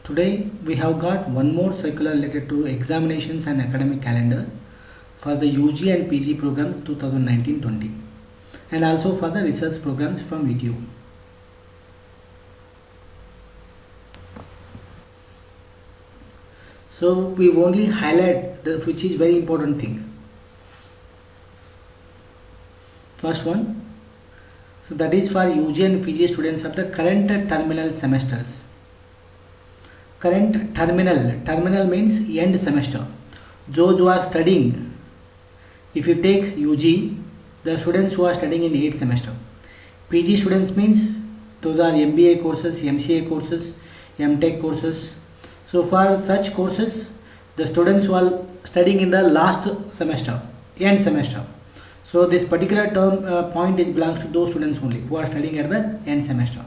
Today we have got one more circular related to examinations and academic calendar for the UG and PG programs 2019-20 and also for the research programs from VTU. So we only highlight which is very important thing. First one, so that is for UG and PG students of the current terminal semesters. Current terminal means end semester. Those who are studying, if you take UG, the students who are studying in 8th semester. PG students means those are MBA courses, MCA courses, MTech courses. So for such courses, the students who are studying in the last semester, end semester. So this particular term point belongs to those students only who are studying at the end semester.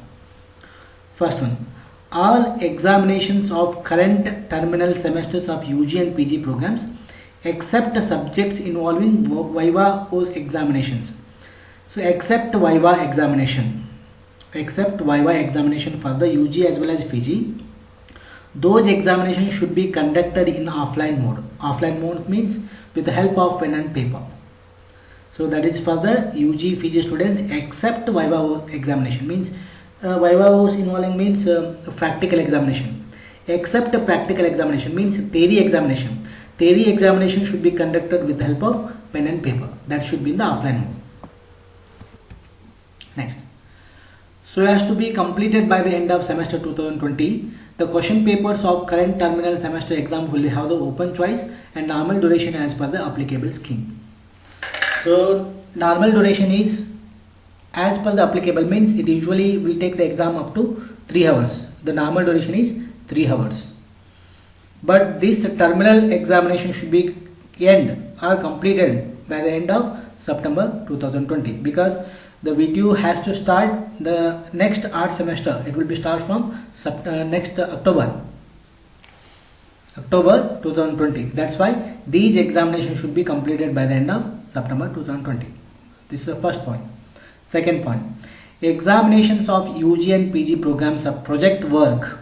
First one, all examinations of current terminal semesters of UG and PG programs except subjects involving Viva OS examinations. So except Viva examination for the UG as well as PG, those examinations should be conducted in offline mode. Offline mode means with the help of pen and paper. So that is for the UG PG students except Viva OS examination means Viva OS involving means practical examination. Except practical examination means theory examination. Theory examination should be conducted with the help of pen and paper. That should be in the offline mode. Next. So as to be completed by the end of semester 2020, the question papers of current terminal semester exam will have the open choice and normal duration as per the applicable scheme. So normal duration is as per the applicable means it usually will take the exam up to 3 hours. The normal duration is 3 hours. But this terminal examination should be end or completed by the end of September 2020 because the VTU has to start the next art semester. It will be start from next October 2020. That's why these examinations should be completed by the end of September 2020. This is the first point. Second point, examinations of UG and PG programs of project work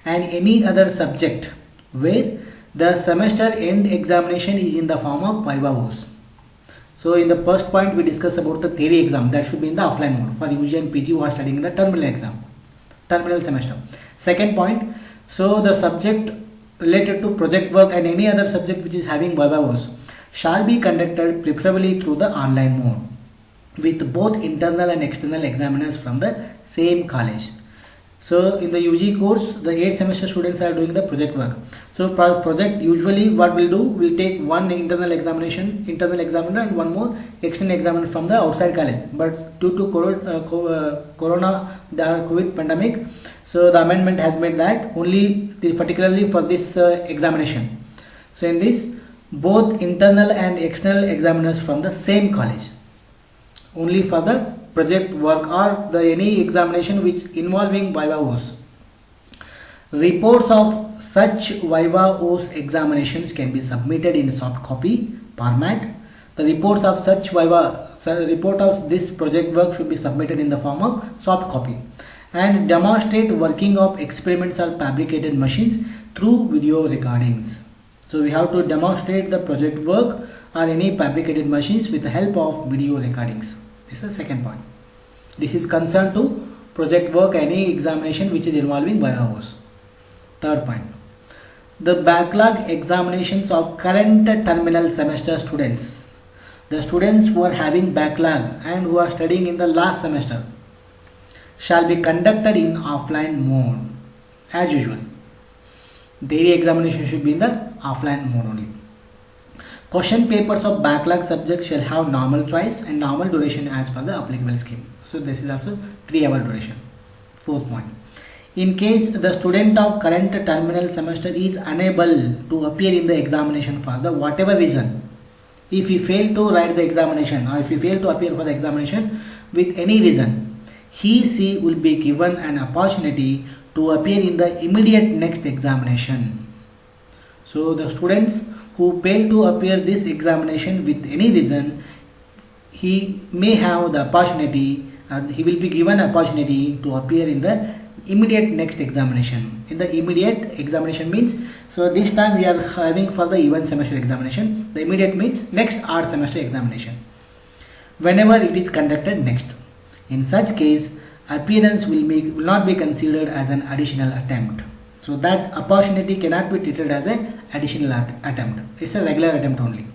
and any other subject where the semester end examination is in the form of Viva OS. So in the first point we discussed about the theory exam that should be in the offline mode for UG and PG who are studying in the terminal semester. Second point, so the subject related to project work and any other subject which is having Viva OS shall be conducted preferably through the online mode with both internal and external examiners from the same college. So in the UG course, the 8th semester students are doing the project work. So for project usually what we'll do, we'll take one internal examiner and one more external examiner from the outside college. But due to corona, the COVID pandemic, so the amendment has made that only particularly for this examination. So in this, both internal and external examiners from the same college. Only for the project work or the any examination which involving Viva OS. Reports of such Viva OS examinations can be submitted in soft copy format. The reports of such report of this project work should be submitted in the form of soft copy and demonstrate working of experiments or fabricated machines through video recordings. So we have to demonstrate the project work or any fabricated machines with the help of video recordings. This is the second point. This is concerned to project work, any examination which is involving Viva OS. Third point. The backlog examinations of current terminal semester students. The students who are having backlog and who are studying in the last semester shall be conducted in offline mode as usual. Theory examination should be in the offline mode only. Question papers of backlog subjects shall have normal choice and normal duration as per the applicable scheme. So this is also 3 hour duration. Fourth point. In case the student of current terminal semester is unable to appear in the examination for the whatever reason, if he failed to write the examination or if he failed to appear for the examination with any reason, she will be given an opportunity to appear in the immediate next examination. So the students who fail to appear this examination with any reason, he may have the opportunity he will be given opportunity to appear in the immediate next examination. In the immediate examination means, so this time we are having for the even semester examination. The immediate means next odd semester examination, whenever it is conducted next. In such case, appearance will not be considered as an additional attempt. So that opportunity cannot be treated as an additional attempt. It's a regular attempt only.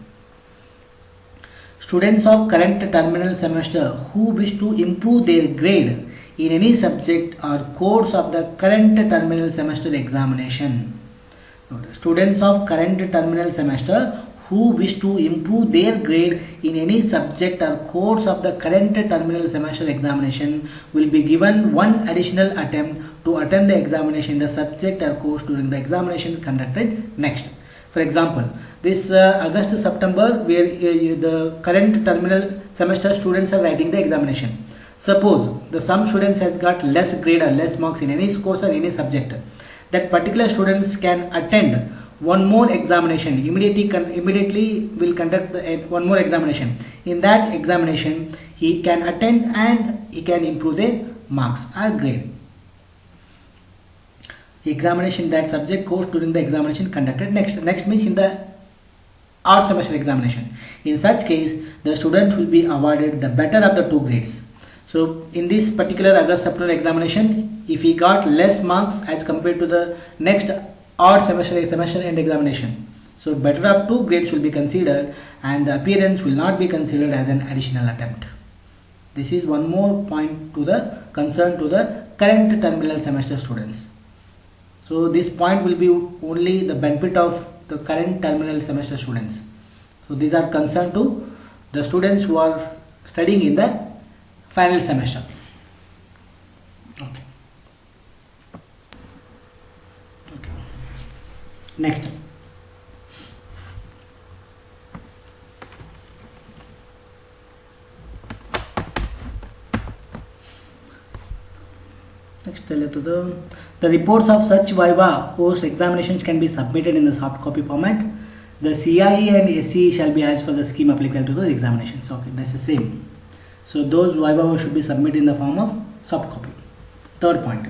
Students of current terminal semester who wish to improve their grade in any subject or course of the current terminal semester examination. Students of current terminal semester who wish to improve their grade in any subject or course of the current terminal semester examination will be given one additional attempt to attend the examination in the subject or course during the examination conducted next. For example, this August-September, where the current terminal semester students are writing the examination. Suppose some students has got less grade or less marks in any course or any subject. That particular students can attend one more examination, immediately will conduct one more examination. In that examination, he can attend and he can improve the marks or grade. Examination that subject course during the examination conducted next means in the odd semester examination. In such case, the student will be awarded the better of the two grades. So in this particular August-September examination, if he got less marks as compared to the next odd semester end examination, so better of two grades will be considered and the appearance will not be considered as an additional attempt. This is one more point to the concern to the current terminal semester students. So this point will be only the benefit of the current terminal semester students. So these are concerned to the students who are studying in the final semester. Okay. Next. The reports of such viva course examinations can be submitted in the soft copy format. The CIE and SCE shall be as for the scheme applicable to the examinations. Okay, that's the same. So those viva should be submitted in the form of soft copy. Third point.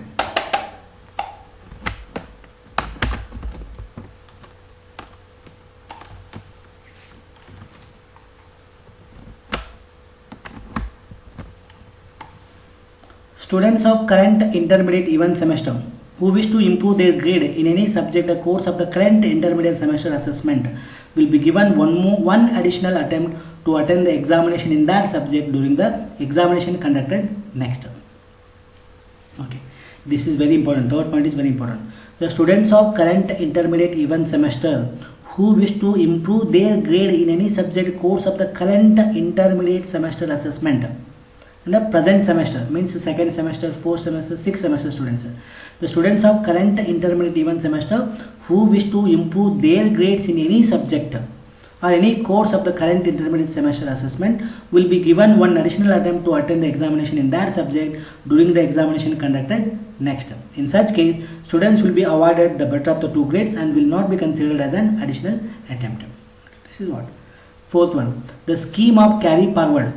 Students of current intermediate even semester who wish to improve their grade in any subject or course of the current intermediate semester assessment will be given one additional attempt to attend the examination in that subject during the examination conducted next. Okay, this is very important. Third point is very important. The students of current intermediate even semester who wish to improve their grade in any subject course of the current intermediate semester assessment and the present semester means second semester, fourth semester, sixth semester students. The students of current intermediate even semester who wish to improve their grades in any subject or any course of the current intermediate semester assessment will be given one additional attempt to attend the examination in that subject during the examination conducted next. In such case, students will be awarded the better of the two grades and will not be considered as an additional attempt. This is what. Fourth one, the scheme of carry forward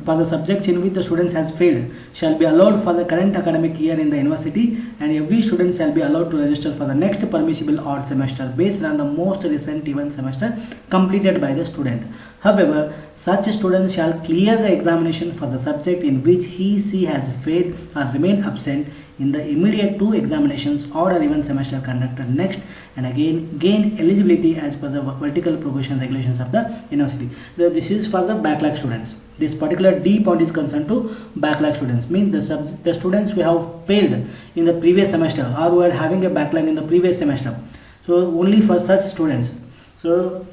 for the subjects in which the students has failed shall be allowed for the current academic year in the university, and every student shall be allowed to register for the next permissible odd semester based on the most recent even semester completed by the student. However, such students shall clear the examination for the subject in which he/she has failed or remained absent in the immediate two examinations odd or even semester conducted next, and again gain eligibility as per the vertical progression regulations of the university. This is for the backlog students. This particular D point is concerned to backlog students, means the students who have failed in the previous semester or who are having a backlog in the previous semester. So only for such students. So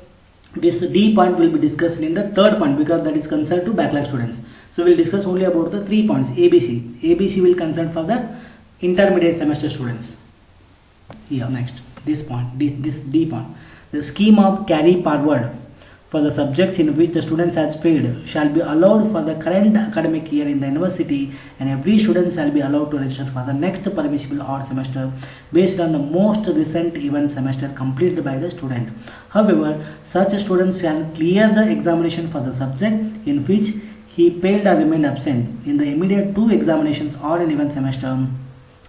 this D point will be discussed in the third point because that is concerned to backlog students. So we will discuss only about the 3 points ABC. ABC will concern for the intermediate semester students. Here next, this point, this D point. The scheme of carry forward for the subjects in which the students has failed shall be allowed for the current academic year in the university, and every student shall be allowed to register for the next permissible odd semester based on the most recent even semester completed by the student. However, such students shall clear the examination for the subject in which he failed or remained absent in the immediate two examinations odd and even semester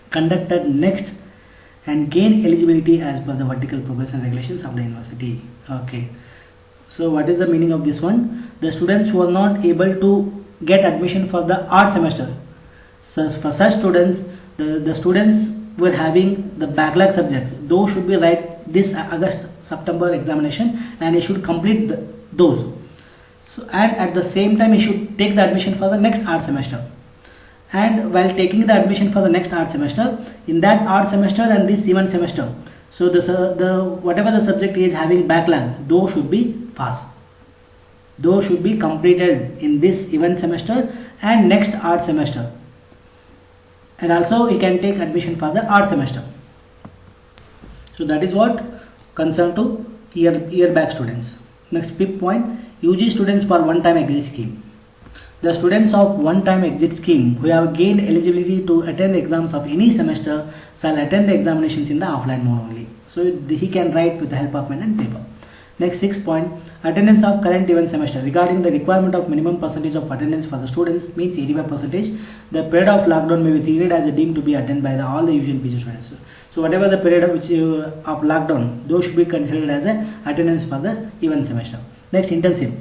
conducted next and gain eligibility as per the vertical progress and regulations of the university. Okay, so what is the meaning of this one? The students who are not able to get admission for the art semester, so for such students, the students were having the backlog subjects, those should be write this August September examination and he should complete those. So, and at the same time he should take the admission for the next art semester. And while taking the admission for the next art semester, in that art semester and this event semester, so the whatever the subject is having backlog, those should be fast. Those should be completed in this event semester and next art semester. And also he can take admission for the art semester. So that is what concern to year back students. Next fifth point, UG students for one-time exit scheme. The students of one-time exit scheme who have gained eligibility to attend the exams of any semester shall attend the examinations in the offline mode only. So he can write with the help of pen and paper. Next sixth point, attendance of current event semester. Regarding the requirement of minimum percentage of attendance for the students means 85%. The period of lockdown may be treated as a deemed to be attended by all the UG and PG students. So whatever the period of lockdown, those should be considered as a attendance for the event semester. Next, internship.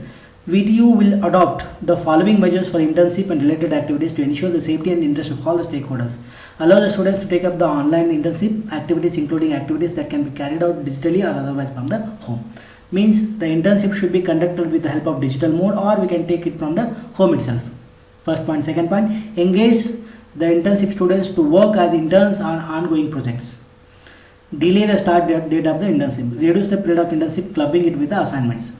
VTU will adopt the following measures for internship and related activities to ensure the safety and interest of all the stakeholders. Allow the students to take up the online internship activities, including activities that can be carried out digitally or otherwise from the home. Means the internship should be conducted with the help of digital mode, or we can take it from the home itself. First point. Second point, engage the internship students to work as interns on ongoing projects. Delay the start date of the internship. Reduce the period of internship, clubbing it with the assignments.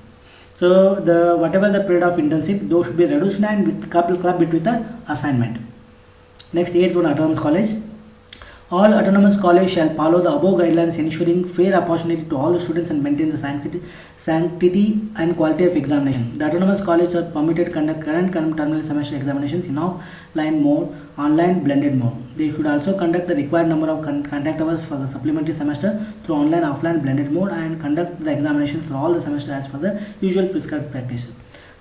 So the whatever the period of internship, those should be reduced and club it with the assignment. Next, 8th one, autonomous college. All autonomous colleges shall follow the above guidelines, ensuring fair opportunity to all the students and maintain the sanctity and quality of examination. The autonomous colleges are permitted to conduct current terminal semester examinations in offline mode, online blended mode. They should also conduct the required number of contact hours for the supplementary semester through online, offline blended mode, and conduct the examinations for all the semester as per the usual prescribed practice.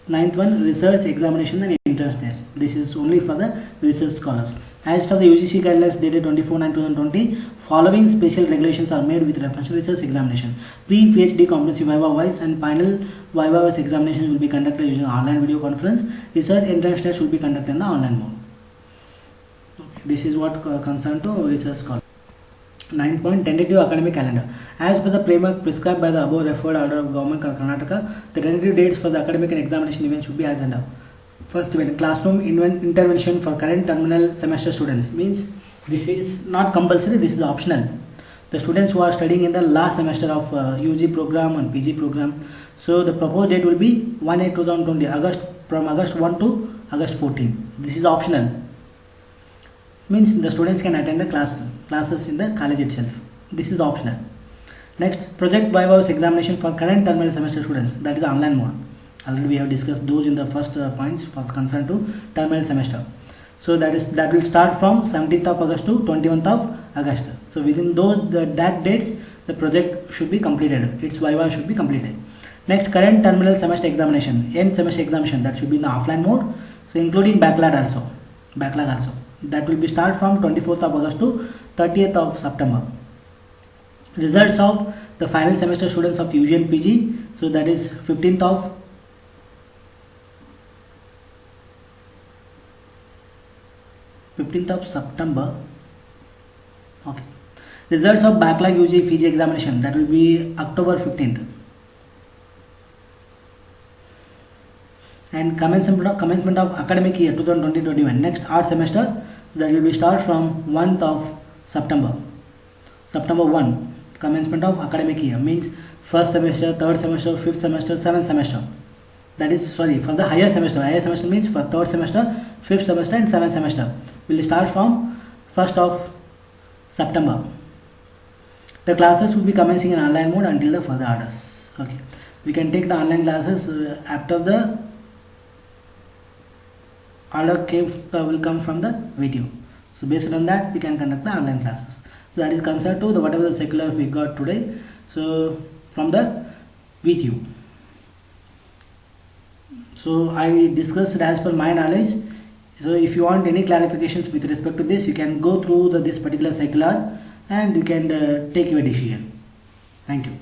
9th one, research examination and entrance test. This is only for the research scholars. As for the UGC guidelines dated 24/9/2020, following special regulations are made with reference to research examination. Pre-PhD competency viva voice and final viva voice examinations will be conducted using online video conference. Research entrance test will be conducted in the online mode. Okay. This is what concern to research scholars. 9th point, tentative academic calendar. As per the framework prescribed by the above referred order of Government of Karnataka, the tentative dates for the academic and examination events should be as under. First event, classroom intervention for current terminal semester students. Means this is not compulsory, this is optional. The students who are studying in the last semester of UG program and PG program. So the proposed date will be 1/8/2020, from August 1 to August 14. This is optional. Means the students can attend the classes in the college itself. This is optional. Next, project viva examination for current terminal semester students. That is online mode. Already we have discussed those in the first points for concern to terminal semester. So that will start from 17th of August to 21st of August. So within that dates, the project should be completed. Its viva should be completed. Next, current terminal semester examination, end semester examination, that should be in the offline mode. So including backlog also. That will be start from 24th of August to 30th of September. Results of the final semester students of UG and PG. So that is 15th of September. Okay. Results of backlog UG PG examination, that will be October 15th. And commencement of academic year 2020-21. Next art semester, so that will be start from 1st of September. September 1, commencement of academic year means first semester, third semester, fifth semester, seventh semester. That is, sorry, for the higher semester. Higher semester means for third semester, fifth semester and seventh semester. Will start from 1st of September. The classes will be commencing in online mode until the further orders. Okay. We can take the online classes after the order will come from the video. So based on that, we can conduct the online classes. So that is concerned to the whatever the circular we got today. So from the VTU. So I discussed as per my knowledge, So if you want any clarifications with respect to this, you can go through this particular circular and you can take your decision. Thank you.